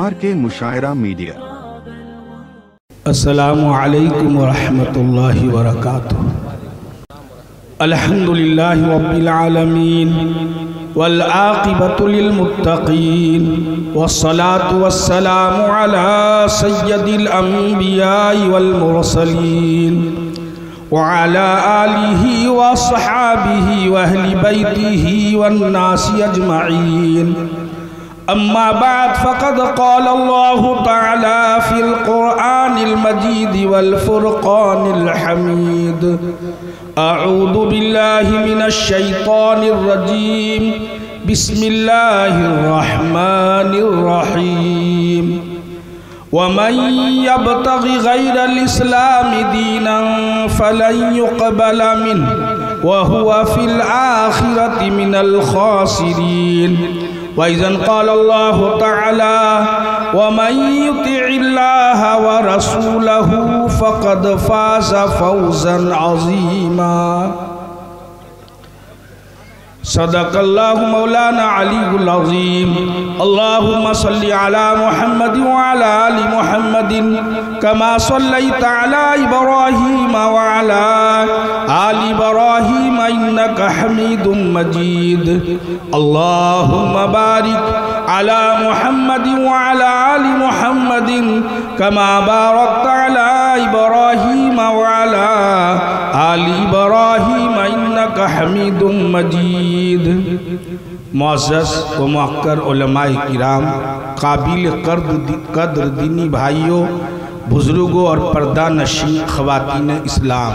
RK मुशायरा media. अस्सलामु अलैकुम वरहमतुल्लाहि वबरकातुहू। अल्हम्दुलिल्लाहि रब्बिल आलमीन वल आक़िबतु लिल मुत्तक़ीन वस्सलातु वस्सलामु अला सय्यदिल अंबियाइ वल मुरसलीन व अला आलिहि व अस्हाबिहि व अहलि बैतिहि वन नासि अजमईन। अम्मा बाद फ़क़द क़ाल अल्लाहु तआला फ़िल क़ुरआनिल मजीद वल फ़ुरक़ानिल हमीद। अऊज़ु बिल्लाहि मिनश शैतानिर रजीम। बिस्मिल्लाहिर रहमानिर रहीम। वमन यब्तग़ि गैरल इस्लामि दीनन फ़लन युक़बल मिन्हु व हुवा फ़िल आख़िरति मिनल ख़ासिरीन। वइज़न क़ाल अल्लाहु तआला वमन युतिइल्लाह व रसूलहु फ़क़द फ़ाज़ फ़ौज़न अज़ीमा। सदक़ल्लाहु मौलाना अलीयुल अज़ीम। अल्लाहुम्मा सल्लि अला मुहम्मद व अला आलि मुहम्मदिन कमा सल्लैता अला इब्राहीम व अला आलि इब्राहीम इन्नका हमीदुम मजीद। अल्लाहुम्मा बारिक अला मुहम्मद व अला आलि मुहम्मदिन कमा बारकता अला इब्राहीम व अला आलि इब्राहीम इन्नका हमीदुम मजीद। मुअज़्ज़ज़ व मुअक्कर उलमाए किराम, काबिल कद्र दीनी भाइयों, बुज़ुर्गों और पर्दा नशीं ख़वातीन इस्लाम,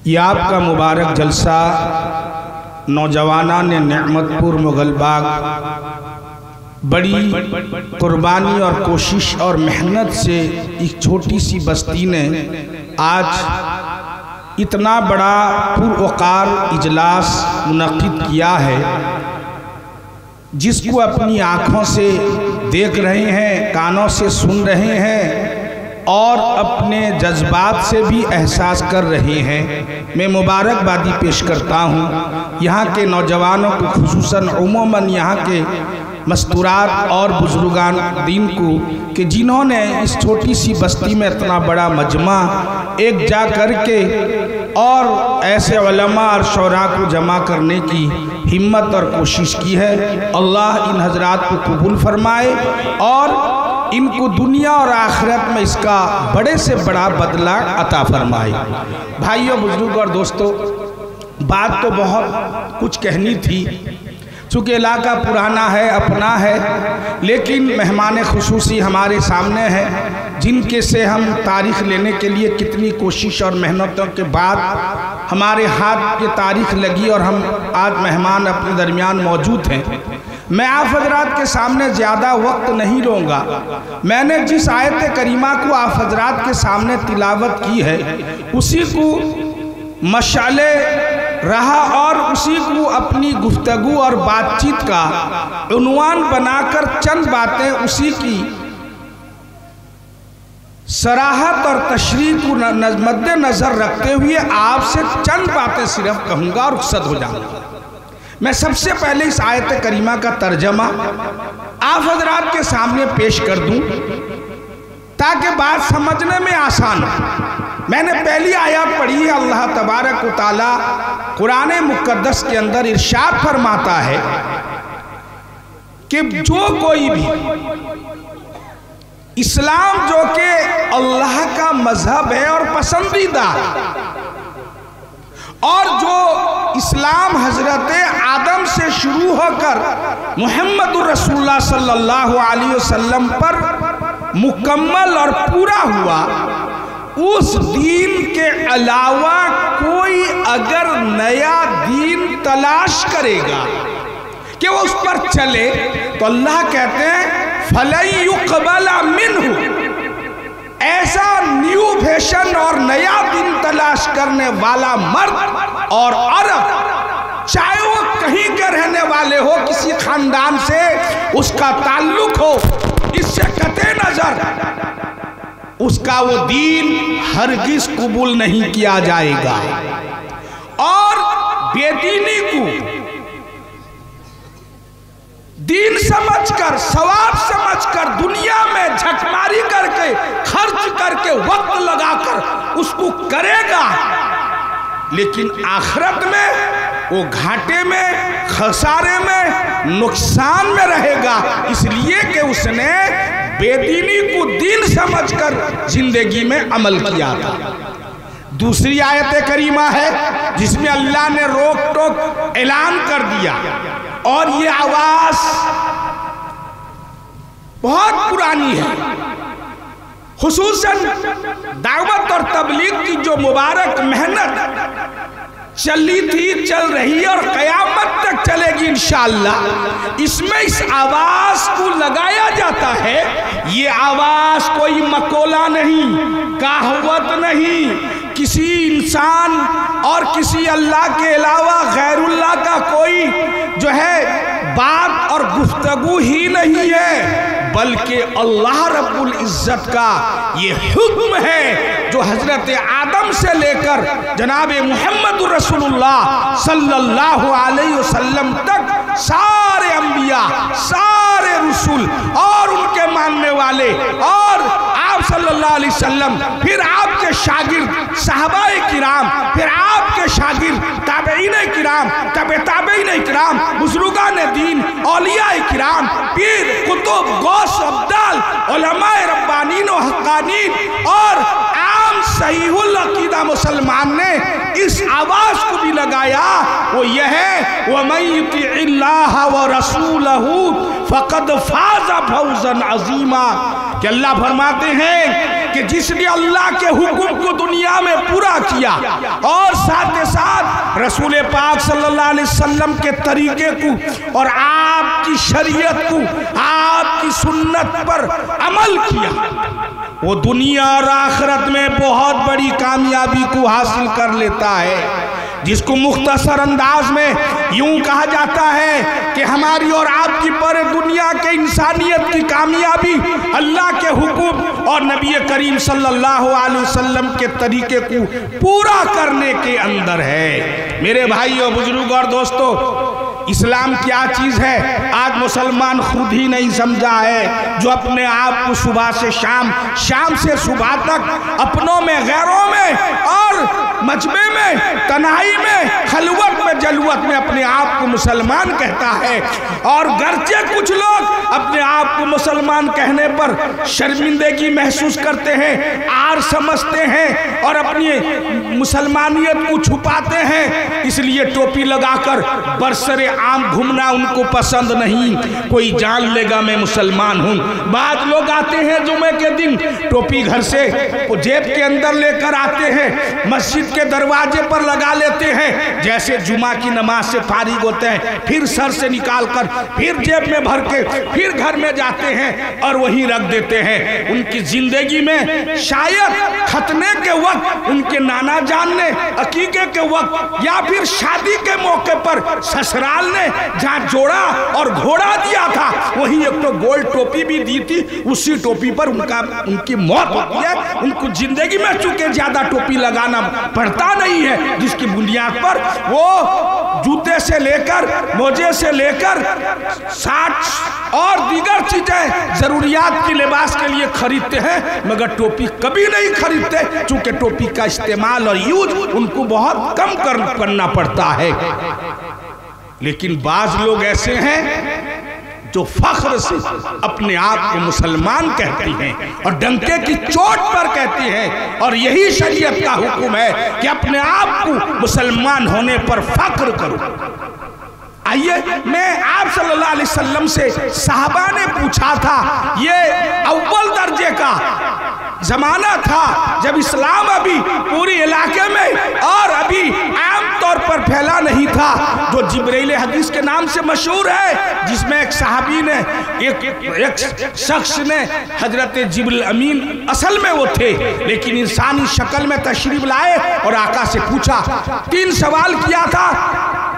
ये आपका मुबारक जलसा नौजवानान नेमतपुर मुगलबाग बड़ी कुर्बानी और कोशिश और मेहनत से एक छोटी सी बस्ती ने आज इतना बड़ा पुरवकार इजलास मुनक़िद किया है, जिसको अपनी आँखों से देख रहे हैं, कानों से सुन रहे हैं और अपने जज्बात से भी एहसास कर रहे हैं। मैं मुबारकबादी पेश करता हूँ यहाँ के नौजवानों को, खुसूसन उमूमन यहाँ के मस्तूरात और बुजुर्गान दीन को, कि जिन्होंने इस छोटी सी बस्ती में इतना बड़ा मजमा एक जा कर के और ऐसे उलमा और शौरा को जमा करने की हिम्मत और कोशिश की है। अल्लाह इन हजरात को कबूल फरमाए और इनको दुनिया और आखिरत में इसका बड़े से बड़ा बदला अता फरमाए। भाइयों, बुजुर्ग और दोस्तों, बात तो बहुत कुछ कहनी थी, चूँकि इलाका पुराना है, अपना है, लेकिन मेहमान खुसूसी हमारे सामने हैं, जिनके से हम तारीख़ लेने के लिए कितनी कोशिश और मेहनतों के बाद हमारे हाथ ये तारीख़ लगी और हम आज मेहमान अपने दरमियान मौजूद हैं। मैं आप हजरात के सामने ज़्यादा वक्त नहीं लूँगा। मैंने जिस आयत करीमा को आप हजरात के सामने तिलावत की है, उसी को मशाले रहा और उसी को अपनी गुफ्तगू और बातचीत का उन्वान बनाकर चंद बातें उसी की सराहत और तशरीह को मद्देनज़र रखते हुए आपसे चंद बातें सिर्फ कहूँगा और रुखसत हो जाऊँगा। मैं सबसे पहले इस आयत करीमा का तर्जमा आप हजरात के सामने पेश कर दूँ ताकि बात समझने में आसान हो। मैंने पहली आयत पढ़ी है, अल्लाह तबारक व तआला कुरान मुक़द्दस के अंदर इरशाद फरमाता है कि जो कोई भी इस्लाम, जो कि अल्लाह का मजहब है और पसंदीदा, और जो इस्लाम हजरत आदम से शुरू होकर मुहम्मदुर रसूलुल्लाह सल्लल्लाहु अलैहि वसल्लम पर मुकम्मल और पूरा हुआ, उस दीन के अलावा कोई अगर नया दीन तलाश करेगा कि वो उस पर चले, तो अल्लाह कहते हैं फलन युक़बल मिन्हु। ऐसा न्यू फैशन और नया दीन तलाश करने वाला मर्द और औरत, चाहे वो कहीं के रहने वाले हो, किसी खानदान से उसका ताल्लुक हो, इससे कतई नजर उसका वो दीन हरगिज कबूल नहीं किया जाएगा। और सवाब समझकर दुनिया में झकमारी करके खर्च करके वक्त लगाकर उसको करेगा, लेकिन आखिरत में वो घाटे में, खसारे में, नुकसान में रहेगा, इसलिए कि उसने बेदीनी को दीन समझकर जिंदगी में अमल किया था। दूसरी आयत करीमा है जिसमें अल्लाह ने रोक टोक ऐलान कर दिया, और ये आवाज बहुत पुरानी है। खुसूसन दावत और तबलीग की जो मुबारक मेहनत चली थी, चल रही और कयामत तक चलेगी इंशाअल्लाह, इसमें इस आवाज को लगाया जाता है। ये आवाज कोई मकोला नहीं, कहावत नहीं, किसी इंसान और किसी अल्लाह के अलावा गैरुल्लाह का कोई जो है बात और गुफ्तगू ही नहीं है, बल्कि अल्लाह रब्बुल इज्जत का ये हुक्म है जो हजरत आदम से लेकर जनाब मुहम्मद रसूलुल्लाह सल्लल्लाहु अलैहि वसल्लम तक सारे अंबिया, सारे रसूल और उनके मानने वाले और आप सल्लल्लाहु अलैहि वसल्लम, फिर आपके शागिर्द सहाबाए किराम, फिर आपके शागिर्द ताबईने किराम, ताबईने किराम, बुजुर्गान दीन, औलियाए किराम, पीर, कुतुब, गौस, अब्दाल, उलमाए रब्बानीन व हक्कानीन और आम सहीहुल अकीदा मुसलमान ने इस आवाज को भी लगाया। वो यह है वमन युतिइल्लाह व रसूलहू फक़द फाज़ फौज़न अज़ीमा, कि अल्लाह फरमाते हैं कि जिसने अल्लाह के हुक्म को दुनिया में पूरा किया और साथ ही साथ रसूल पाक सल्लल्लाहु अलैहि वसल्लम के तरीके को और आपकी शरीयत को, आपकी सुन्नत पर अमल किया, वो दुनिया और आखिरत में बहुत बड़ी कामयाबी को हासिल कर लेता है। जिसको मुख्तसर अंदाज में यूं कहा जाता है कि हमारी और आपकी पर दुनिया के इंसानियत की कामयाबी अल्लाह के हुक्म और नबी करीम सल्लल्लाहु अलैहि वसल्लम के तरीके को पूरा करने के अंदर है। मेरे भाई और बुजुर्ग और दोस्तों, इस्लाम क्या चीज़ है आज मुसलमान खुद ही नहीं समझा है, जो अपने आप को सुबह से शाम, शाम से सुबह तक अपनों में, गैरों में और मजमे में, तन्हाई में, खलवत में, जलवत में अपने आप को मुसलमान कहता है, और गरचे कुछ लोग अपने आप को मुसलमान कहने पर शर्मिंदगी महसूस करते हैं, आर समझते हैं और अपनी मुसलमानियत को छुपाते हैं, इसलिए टोपी लगाकर बरसरे आम घूमना उनको पसंद नहीं। कोई जान लेगा मैं मुसलमान हूँ। बाद लोग आते हैं जुमे के दिन, टोपी घर से जेब के अंदर लेकर आते हैं, मस्जिद के दरवाजे पर लगा लेते हैं, जैसे जुमा की नमाज से फारिग होते हैं, फिर सर से निकालकर फिर जेब में भर के फिर घर में जाते हैं और वहीं रख देते हैं। उनकी जिंदगी में शायद खतने के वक्त, उनके नाना जान ने अकीके के वक्त या फिर शादी के मौके पर ससुराल ने जहाँ जोड़ा और घोड़ा दिया था, वहीं एक तो गोल्ड टोपी भी दी थी, उसी टोपी पर उनकी मौत होती है। उनको जिंदगी में चूंकि ज्यादा टोपी लगाना पड़ता नहीं है, जिसकी बुनियाद पर वो जूते से लेकर, मोजे से लेकर साथ और दीगर चीजें जरूरियात की लिबास के लिए खरीदते हैं, मगर टोपी कभी नहीं खरीदते, चूंकि टोपी का इस्तेमाल और यूज उनको बहुत कम करना पड़ता है। लेकिन बाज लोग ऐसे हैं जो फख्र से अपने आप को मुसलमान कहते हैं और डंके की चोट पर कहते हैं, और यही शरीयत का हुक्म है कि अपने आप को मुसलमान होने पर फख्र करो। आइए, मैं आप सल्लल्लाहु अलैहि वसल्लम से साहबा ने पूछा था, ये अव्वल दर्जे का जमाना था जब इस्लाम अभी पूरी इलाके में और अभी आम तौर पर फैला नहीं था, जो जिब्रील हदीस के नाम से मशहूर है, जिसमें एक सहाबी ने, एक शख्स ने हजरत जिब्रील अमीन, असल में वो थे लेकिन इंसानी शक्ल में तशरीफ लाए और आका से पूछा, 3 सवाल किया था।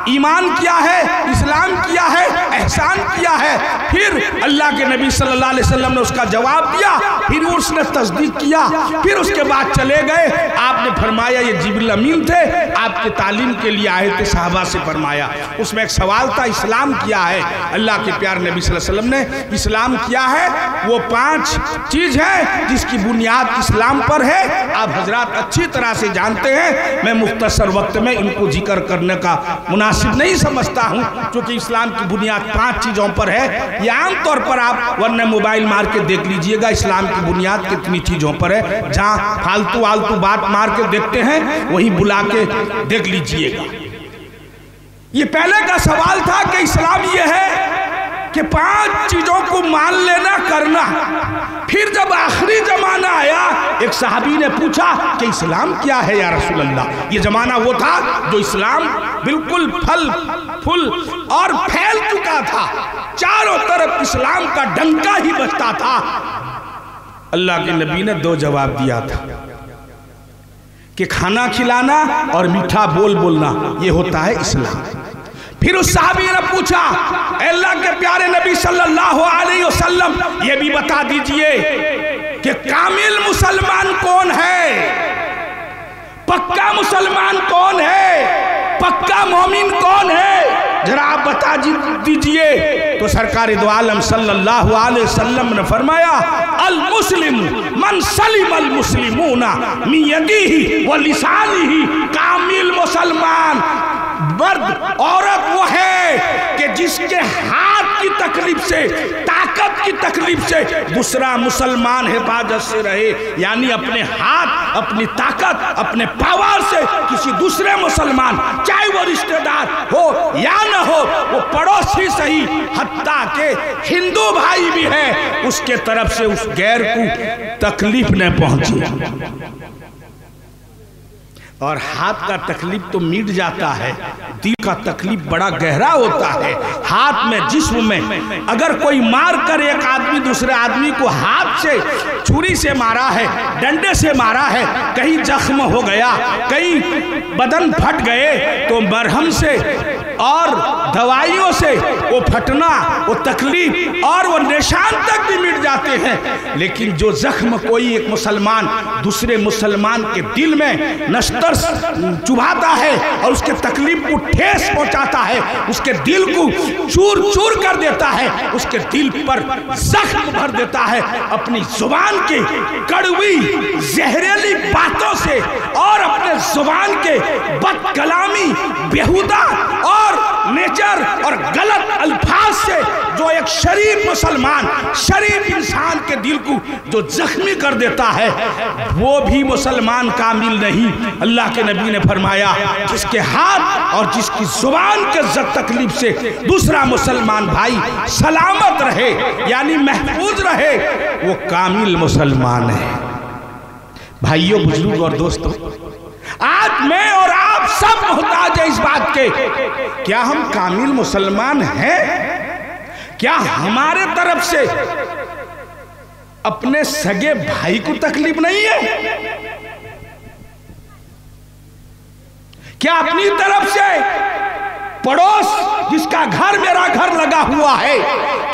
ईमान किया है, इस्लाम किया है, एहसान किया है। फिर अल्लाह के नबी सल्लल्लाहु अलैहि वसल्लम ने उसका जवाब दिया, फिर उसने तस्दीक किया, फिर उसके बाद चले गए। आपने फरमाया ये जिब्रील अमीन थे, आपके तालीम के लिए आए थे। सहाबा से फरमाया, उसमें एक सवाल था, इस्लाम किया है? अल्लाह के प्यारे नबी सल्लल्लाहु अलैहि वसल्लम ने इस्लाम किया है वो 5 चीज है जिसकी बुनियाद इस्लाम पर है। आप हजरात अच्छी तरह से जानते हैं, मैं मुख्तसर वक्त में इनको जिक्र करने का मुनासिब नहीं समझता हूँ, क्योंकि इस्लाम की बुनियाद 5 चीज़ों पर है। ये आमतौर पर आप वरना मोबाइल मार के देख लीजिएगा इस्लाम की बुनियाद कितनी चीज़ों पर है। जहाँ फालतू वालतू बात मार के देखते हैं वहीं बुला के देख लीजिएगा। ये पहले का सवाल था कि इस्लाम ये है कि 5 चीज़ों को मान लेना, करना। फिर जब आखिरी जमाना आया, एक सहाबी ने पूछा कि इस्लाम क्या है या रसूल अल्लाह? ये जमाना वो था जो इस्लाम बिल्कुल फल फूल और फैल चुका था, चारों तरफ इस्लाम का डंका ही बजता था। अल्लाह के नबी ने 2 जवाब दिया था कि खाना खिलाना और मीठा बोल बोलना, ये होता है इस्लाम। फिर उस साहबी ने पूछा, अल्लाह के प्यारे नबी सल्लल्लाहु अलैहि वसल्लम ये भी बता दीजिए कि कामिल मुसलमान कौन है, पक्का मुसलमान कौन है, पक्का मोमिन कौन है, जरा आप बता दीजिए। तो सरकार दो आलम सल्लल्लाहु अलैहि वसल्लम ने फरमाया, अल मुस्लिम मन सलिम अल मुस्लिमूना मिन यदिही व लिसानिही। कामिल मुसलमान मर्द औरत वो है कि जिसके हाथ की तकलीफ से, ताकत की तकलीफ से दूसरा मुसलमान हिफाजत से रहे, यानी अपने हाथ, अपनी ताकत, अपने पावर से किसी दूसरे मुसलमान, चाहे वो रिश्तेदार हो या न हो, वो पड़ोसी सही, हत्ता के हिंदू भाई भी है, उसके तरफ से उस गैर को तकलीफ न पहुंचे। और हाथ का तकलीफ तो मिट जाता है, दिल का तकलीफ बड़ा गहरा होता है। हाथ में, जिस्म में अगर कोई मार कर एक आदमी दूसरे आदमी को हाथ से, छुरी से मारा है, डंडे से मारा है, कहीं जख्म हो गया, कहीं बदन फट गए, तो मरहम से और दवाइयों से वो फटना, वो तकलीफ और वो निशान तक भी मिट जाते हैं। लेकिन जो जख्म कोई एक मुसलमान दूसरे मुसलमान के दिल में नश्तर चुभाता है और उसके तकलीफ को ठेस पहुंचाता है, उसके दिल को चूर चूर कर देता है, उसके दिल पर जख्म भर देता है अपनी जुबान की कड़वी जहरीली बातों से और अपने जुबान के बदकलामी, बेहुदा और नेचर और गलत अल्फाज से जो एक शरीफ मुसलमान, शरीफ इंसान के दिल को जो जख्मी कर देता है, वो भी मुसलमान कामिल नहीं। अल्लाह के नबी ने फरमाया, जिसके हाथ और जिसकी जुबान के तकलीफ से दूसरा मुसलमान भाई सलामत रहे, यानी महफूज रहे, वो कामिल मुसलमान है। भाइयों, बुजुर्ग और दोस्तों, आज मैं और आप सब मोहताज है इस बात के, क्या हम कामिल मुसलमान हैं? क्या हमारे तरफ से अपने सगे भाई को तकलीफ नहीं है? क्या अपनी तरफ से पड़ोस जिसका घर मेरा घर लगा हुआ है,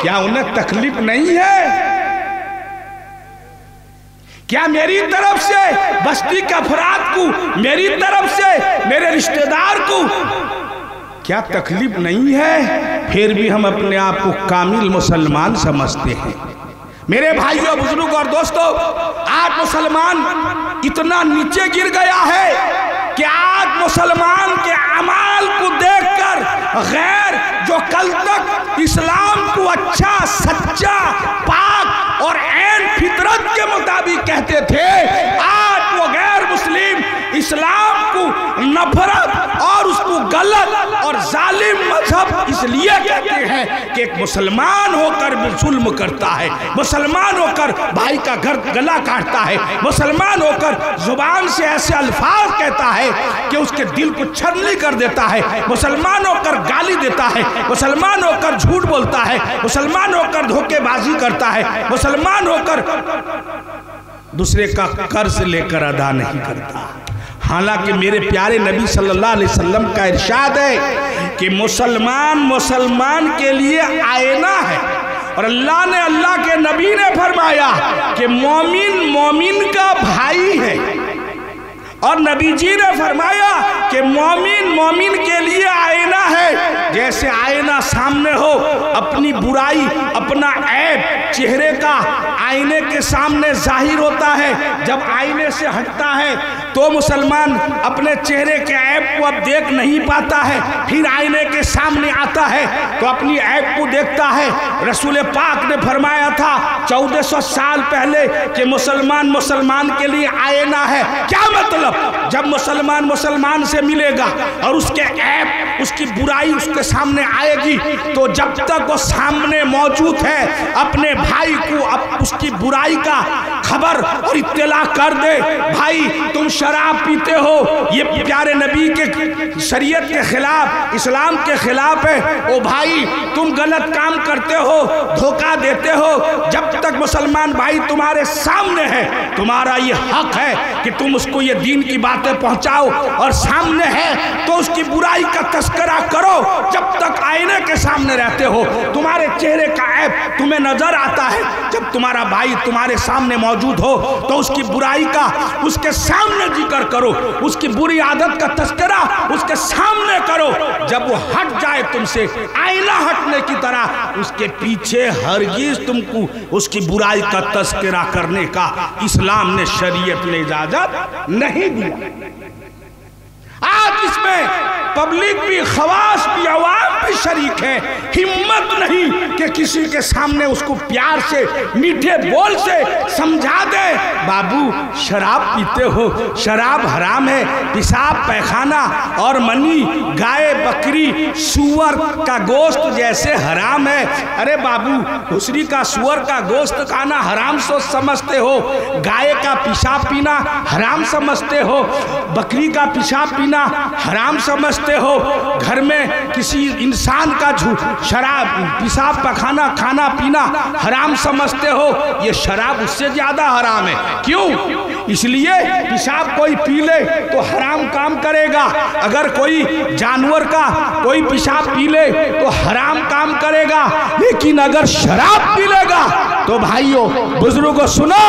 क्या उन्हें तकलीफ नहीं है? क्या मेरी तरफ से बस्ती के अफराद को, मेरी तरफ से मेरे रिश्तेदार को क्या तकलीफ नहीं है? फिर भी हम अपने आप को कामिल मुसलमान समझते हैं। मेरे भाइयों, बुजुर्ग और दोस्तों, आज मुसलमान इतना नीचे गिर गया है कि आज मुसलमान के अमाल को देखकर गैर जो कल तक इस्लाम को अच्छा, सच्चा, पाक और ऐन फितरत के मुताबिक कहते थे, आज वो गैर मुस्लिम इस्लाम को नफरत और उसको गलत और जालिम मजहब इसलिए कहते हैं कि एक मुसलमान होकर भी जुल्म करता है, मुसलमान होकर भाई का घर गला काटता है, मुसलमान होकर जुबान से ऐसे अल्फाज कहता है कि उसके दिल को छलनी कर देता है, मुसलमान होकर गाली देता है, मुसलमान होकर झूठ बोलता है, मुसलमान होकर धोखेबाजी करता है, मुसलमान होकर दूसरे का कर्ज लेकर अदा नहीं करता। हालांकि मेरे प्यारे नबी सल्लल्लाहु अलैहि वसल्लम का इरशाद है कि मुसलमान के लिए आईना है। और अल्लाह के नबी ने फरमाया कि मोमिन का भाई है। और नबी जी ने फरमाया कि मोमिन के लिए आईना है। जैसे आईना सामने हो, अपनी बुराई, अपना ऐब चेहरे का आईने के सामने जाहिर होता है, जब आईने से हटता है तो मुसलमान अपने चेहरे के ऐब को अब देख नहीं पाता है, फिर आईने के सामने आता है तो अपनी ऐब को देखता है। रसूल पाक ने फरमाया था 1400 साल पहले कि मुसलमान के लिए आईना है। क्या मतलब? जब मुसलमान से मिलेगा और उसके ऐब, उसकी बुराई उसके सामने आएगी, तो जब तक वो सामने मौजूद है अपने भाई को अब उसकी बुराई का खबर और इत्तला कर दे, भाई तुम शराब पीते हो, ये प्यारे नबी के शरीयत के खिलाफ, इस्लाम के खिलाफ है, ओ भाई तुम गलत काम करते हो, धोखा देते हो। जब तक मुसलमान भाई तुम्हारे सामने है, तुम्हारा ये हक है कि तुम उसको ये दीन की बातें पहुंचाओ, और सामने है तो उसकी बुराई का तस्करा करो। जब तक आईने के सामने रहते हो, तुम्हारे चेहरे का ऐब तुम्हें नजर आता है, जब तुम्हारा भाई तुम्हारे सामने मौजूद हो तो उसकी बुराई का उसके सामने जिक्र करो, उसकी बुरी आदत का तस्करा उसके सामने करो। जब वो हट जाए तुमसे, आईना हटने की तरह, उसके पीछे हरगिज तुमको उसकी बुराई का तस्करा करने का इस्लाम ने, शरीयत ने इजाजत नहीं दिया। आज इसमें पब्लिक भी, खवास भी, अवाम भी शरीक है। हिम्मत नहीं कि किसी के सामने उसको प्यार से, मीठे बोल से समझा दे, बाबू शराब पीते हो, शराब हराम है, पेशाब पैखाना और मनी, गाय बकरी सुअर का गोश्त जैसे हराम है। अरे बाबू, घुसरी का सुअर का गोश्त खाना हराम समझते हो, गाय का पेशाब पीना हराम समझते हो, बकरी का पेशाब पीना हराम समझते हो, घर में किसी इंसान का शराब, पेशाब पखाना, खाना पीना हराम समझते हो। ये शराब उससे ज्यादा हराम है। क्यों? इसलिए पेशाब कोई पी ले तो हराम काम करेगा, अगर कोई जानवर का कोई पेशाब पी ले तो हराम काम करेगा, लेकिन अगर शराब पी लेगा तो भाइयों बुजुर्गों सुनो,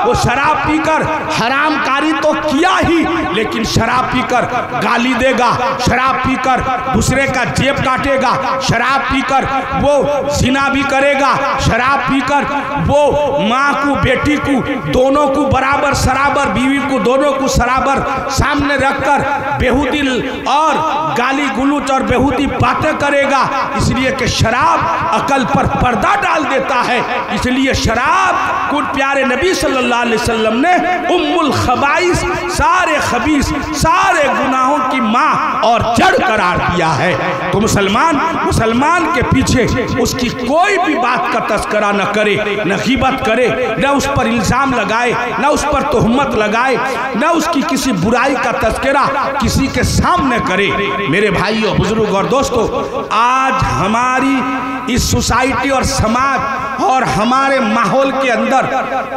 वो शराब पीकर हरामकारी तो किया ही, लेकिन शराब पीकर गाली देगा, शराब पीकर दूसरे का जेब काटेगा, शराब पीकर वो जिना भी करेगा, शराब पीकर वो माँ को, बेटी को, दोनों को बराबर सराबर, बीवी को दोनों को सराबर सामने रखकर बेहूदी और गाली गुलूच और बेहूदी बातें करेगा। इसलिए कि शराब अकल पर पर्दा डाल देता है। इसलिए शराब को प्यारे नबी सल्लल्लाहु अलैहि वसल्लम ने उम्मुल खबाइस, सारे खबीस, सारे गुनाहों की माँ और जड़ करार दिया है। तो मुसलमान के पीछे उसकी कोई भी बात का तस्करा न करे, न गीबत करे, न उस पर इल्जाम लगाए, न उस पर तोहमत लगाए, न उसकी किसी बुराई का तस्करा किसी के सामने करे। मेरे भाइयों, बुजुर्ग और दोस्तों, आज हमारी इस सोसाइटी और समाज और हमारे माहौल के अंदर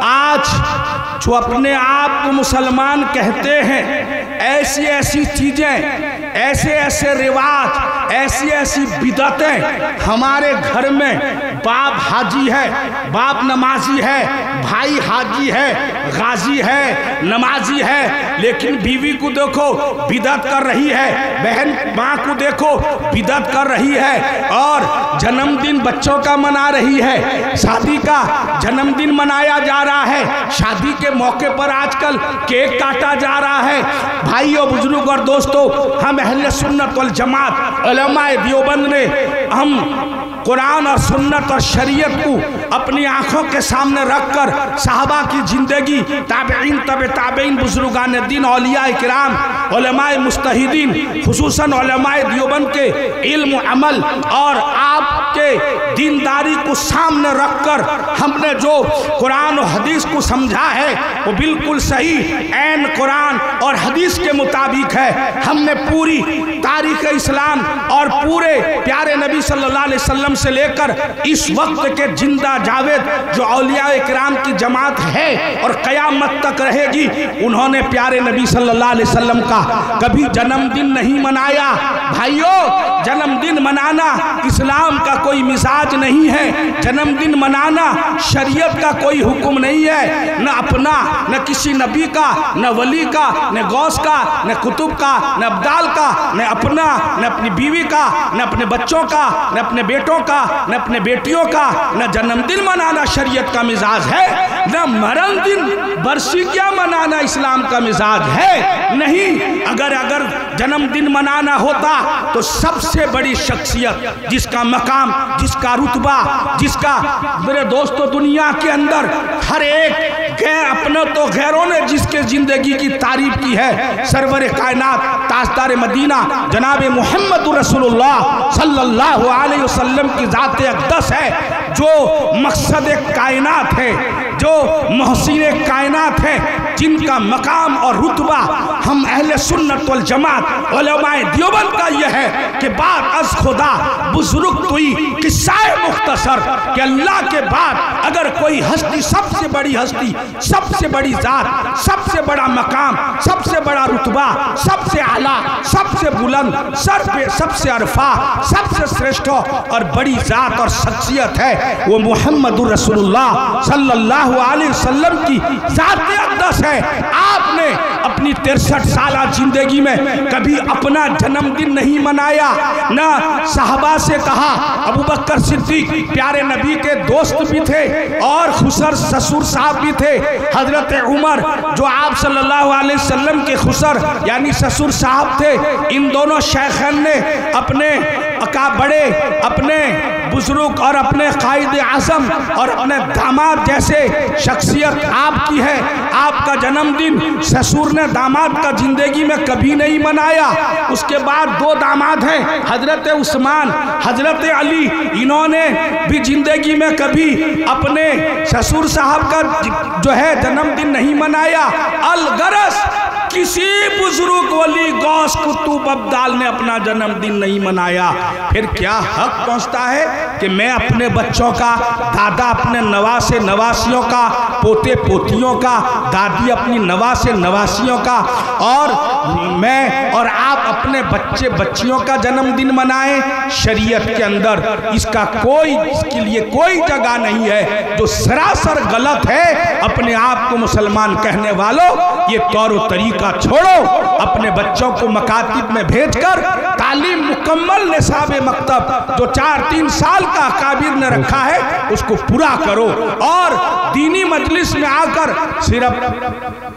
आज जो अपने आप को मुसलमान कहते हैं, ऐसी ऐसी चीजें, ऐसे ऐसे रिवाज, ऐसी ऐसी बिदतें हमारे घर में, बाप हाजी है, बाप नमाजी है, भाई हाजी है, गाजी है, नमाजी है, लेकिन बीवी को देखो बिदत कर रही है, बहन माँ को देखो बिदत कर रही है, और जन्मदिन बच्चों का मना रही है, शादी का जन्मदिन मनाया जा रहा है, शादी के मौके पर आजकल केक काटा जा रहा है। भाइयों, बुजुर्ग और दोस्तों, हम अहले सुन्नत वल जमात उलमाए देवबंद ने हम कुरान और सुन्नत और शरीयत को अपनी आंखों के सामने रखकर साहबा की जिंदगी, ताबईन, तबे ताबईन, बुजुर्गान दीन, औलिया किराम, उलमाए मुस्तहिदीन, खुसूसन उलमाए देवबंद के इल्म, अमल और आपके के दीनदारी को सामने रखकर हमने जो कुरान और हदीस को समझा है वो बिल्कुल सही ऐन कुरान और हदीस के मुताबिक है। हमने पूरी तारीख़ इस्लाम और पूरे प्यारे नबी सल्लल्लाहु अलैहि वसल्लम से लेकर इस वक्त के जिंदा जावेद जो औलिया इकराम की जमात है और क़यामत तक रहेगी, उन्होंने प्यारे नबी सल्लल्लाहु अलैहि वसल्लम का कभी जन्मदिन नहीं मनाया। भाइयों, जन्मदिन मनाना इस्लाम का कोई मिजाज नहीं है। जन्मदिन मनाना शरीयत का कोई हुक्म नहीं है, न अपना, न किसी नबी का, न वली का, न गौस का, न कुतुब का, न अब्दाल का, न अपना, न अपनी बीवी का, न अपने बच्चों का, न अपने बेटों का, न अपने बेटियों का। न जन्मदिन मनाना शरीयत का मिजाज है, न मरण दिन बरसिया मनाना इस्लाम का मिजाज है। नहीं, अगर जन्मदिन मनाना होता तो सबसे बड़ी शख्सियत जिसका मकाम, जिसका रुतबा, जिसका, मेरे दोस्तों, दुनिया के अंदर हर एक अपने तो गैरों ने जिसके जिंदगी की तारीफ की है, सरवर कायनात ताजदार मदीना जनाब मोहम्मद रसूलुल्लाह सल्लल्लाहु अलैहि वसल्लम की ज़ात अक़दस है, जो मकसद कायनात है, जो मोहसिन कायनात है, जिनका मकाम और रुतबा हम अहले सुन्नत वल जमात उलमाए देवबंद का यह है कि बात अज खुदा बुजुर्ग तुई किस्साए मुख्तसर कि अल्लाह के बाद अगर कोई हस्ती, सबसे बड़ी हस्ती, सबसे बड़ी जात, सबसे बड़ा मकाम, सबसे बड़ा रुतबा, सबसे आला, सबसे बुलंद, सर पे सबसे अरफा, सबसे श्रेष्ठ और बड़ी जात और शख्सियत है, वो मुहम्मदुर रसूलुल्लाह सल्लल्लाहु अलैहि वसल्लम की ज़ात अक़दस है। आपने अपनी 63 साल जिंदगी में कभी अपना जन्मदिन नहीं मनाया, ना साहबा से कहा। अबू बकर सिद्दीक प्यारे नबी के दोस्त भी थे और खुसर ससुर साहब भी थे। हजरत उमर जो आप सल्लल्लाहु अलैहि वसल्लम के खुसर यानी ससुर साहब थे, इन दोनों शेखन ने अपने बड़े, अपने बुजुर्ग और अपने कायद आज़म और अपने दामाद जैसे शख्सियत आपकी है। आपका जन्मदिन ससुर ने दामाद का जिंदगी में कभी नहीं मनाया। उसके बाद 2 दामाद हैं, हजरत उस्मान, हजरत अली, इन्होंने भी जिंदगी में कभी अपने ससुर साहब का जो है जन्मदिन नहीं मनाया। अलगरस किसी बुजुर्ग वली गौस कुतुब अब्दाल ने अपना जन्मदिन नहीं मनाया। फिर क्या हक पहुंचता है कि मैं अपने बच्चों का, दादा अपने नवासे नवासियों का, पोते पोतियों का, दादी अपनी नवासे नवासियों का, और मैं और आप अपने बच्चे बच्चियों का जन्मदिन मनाएं। शरीयत के अंदर इसके लिए कोई जगह नहीं है, जो सरासर गलत है। अपने आप को मुसलमान कहने वालों, ये तौर तरीका छोड़ो। अपने बच्चों को मकातिब में भेजकर तालीम मुकम्मल निसाब मकतब जो 4-3 साल का काबिर ने रखा है उसको पूरा करो, और दीनी मजलिस में आकर सिर्फ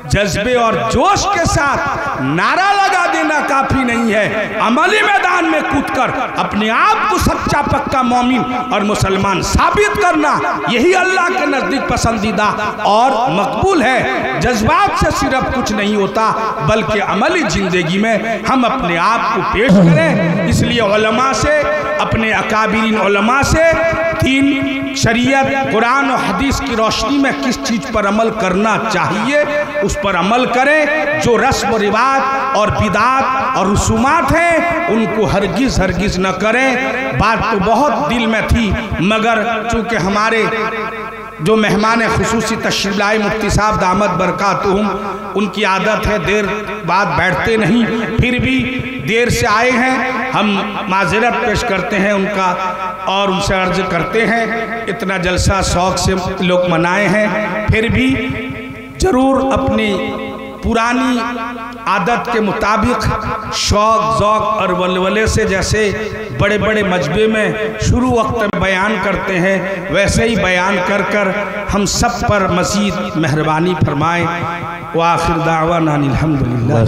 जज्बे और जोश के साथ नारा लगा देना काफी नहीं है। अमली मैदान में कूदकर अपने आप को सच्चा पक्का मोमिन और मुसलमान साबित करना, यही अल्लाह के नजदीक पसंदीदा और मकबूल है। जज्बात से सिर्फ कुछ नहीं होता, बल्कि अमली जिंदगी में हम अपने आप को पेश करें। इसलिए उलमा से, अपने अकाबिरीन उलमा से दीन, शरीयत, कुरान और हदीस की रोशनी में किस चीज़ पर अमल करना चाहिए उस पर अमल करें। जो रस्म रिवाज और बिदात और रसूमात हैं उनको हरगिज़ न करें। बात तो बहुत दिल में थी, मगर चूँकि हमारे जो मेहमान खुसूसी तशरीफ़ लाए मुफ्ती साहब दामद बरकातुहुम, उनकी आदत है देर बाद बैठते नहीं, फिर भी देर से आए हैं। हम माजरत पेश करते हैं उनका और उनसे अर्ज करते हैं, इतना जलसा शौक़ से लोग मनाए हैं, फिर भी ज़रूर अपनी पुरानी आदत के मुताबिक शौक़ ज़ौक़ और वलवले से, जैसे बड़े बड़े मजबे में शुरू वक्त में बयान करते हैं, वैसे ही बयान कर कर हम सब पर मज़ीद मेहरबानी फरमाएँ। व आखिर दावाना अनिल हम्दुलिल्लाह।